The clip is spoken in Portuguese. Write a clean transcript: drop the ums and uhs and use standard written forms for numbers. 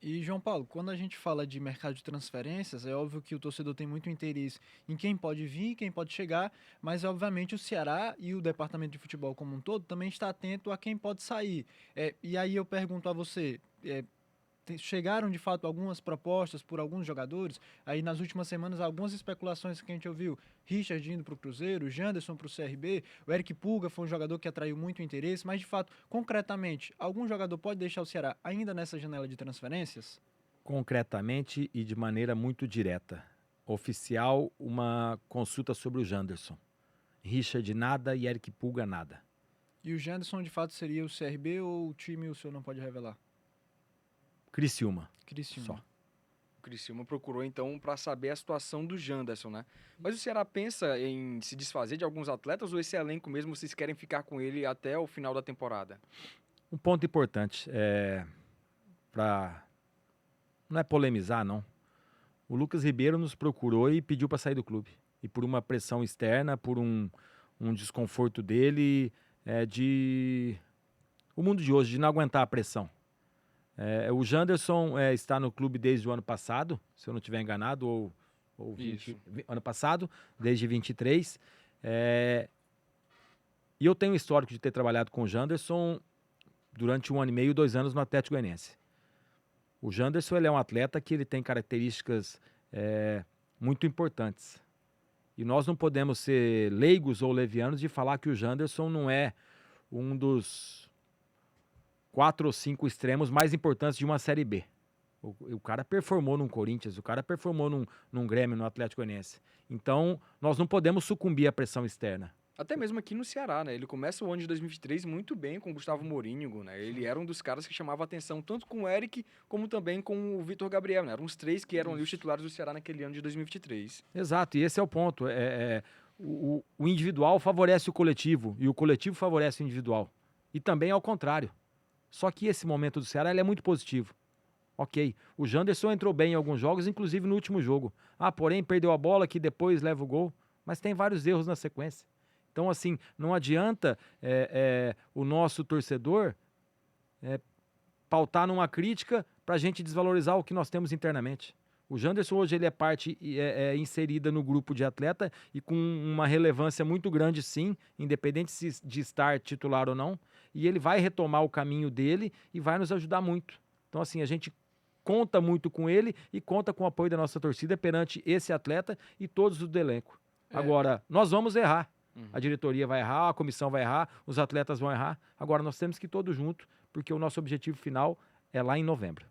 E, João Paulo, quando a gente fala de mercado de transferências, é óbvio que o torcedor tem muito interesse em quem pode vir, quem pode chegar, mas obviamente o Ceará e o departamento de futebol como um todo também está atento a quem pode sair. E aí eu pergunto a você, chegaram de fato algumas propostas por alguns jogadores. Aí nas últimas semanas, algumas especulações que a gente ouviu: Richard indo para o Cruzeiro, Janderson para o CRB, o Eric Pulga foi um jogador que atraiu muito interesse, mas de fato, concretamente, algum jogador pode deixar o Ceará ainda nessa janela de transferências? Concretamente e de maneira muito direta. Oficial, uma consulta sobre o Janderson. Richard nada e Eric Pulga nada. E o Janderson de fato seria o CRB ou o time o senhor não pode revelar? Criciúma, só. Criciúma. O Criciúma procurou, então, para saber a situação do Janderson, né? Mas o Ceará pensa em se desfazer de alguns atletas ou esse elenco mesmo vocês querem ficar com ele até o final da temporada? Um ponto importante, não é polemizar, não. O Lucas Ribeiro nos procurou e pediu para sair do clube. E por uma pressão externa, por um desconforto dele, o mundo de hoje, de não aguentar a pressão. O Janderson está no clube desde o ano passado, se eu não estiver enganado, ou ano passado, desde 23. E eu tenho histórico de ter trabalhado com o Janderson durante 1 ano e meio, 2 anos no Atlético Goianiense. O Janderson ele é um atleta que ele tem características muito importantes. E nós não podemos ser leigos ou levianos de falar que o Janderson não é um dos 4 ou 5 extremos mais importantes de uma Série B. O cara performou num Corinthians, o cara performou num Grêmio, no Atlético Goianiense. Então, nós não podemos sucumbir à pressão externa. Até mesmo aqui no Ceará, né? Ele começa o ano de 2023 muito bem com o Gustavo Morínigo, né? Ele era um dos caras que chamava atenção tanto com o Eric como também com o Vitor Gabriel, né? Eram os três que eram ali os titulares do Ceará naquele ano de 2023. Exato, e esse é o ponto. O individual favorece o coletivo e o coletivo favorece o individual. E também ao contrário. Só que esse momento do Ceará ele é muito positivo. Ok, o Janderson entrou bem em alguns jogos, inclusive no último jogo. Porém perdeu a bola que depois leva o gol, mas tem vários erros na sequência. Então, assim, não adianta o nosso torcedor pautar numa crítica para a gente desvalorizar o que nós temos internamente. O Janderson hoje ele é parte inserida no grupo de atleta e com uma relevância muito grande, sim, independente de estar titular ou não. E ele vai retomar o caminho dele e vai nos ajudar muito. Então, assim, a gente conta muito com ele e conta com o apoio da nossa torcida perante esse atleta e todos do elenco. Agora, nós vamos errar. A diretoria vai errar, a comissão vai errar, os atletas vão errar. Agora, nós temos que ir todos juntos, porque o nosso objetivo final é lá em novembro.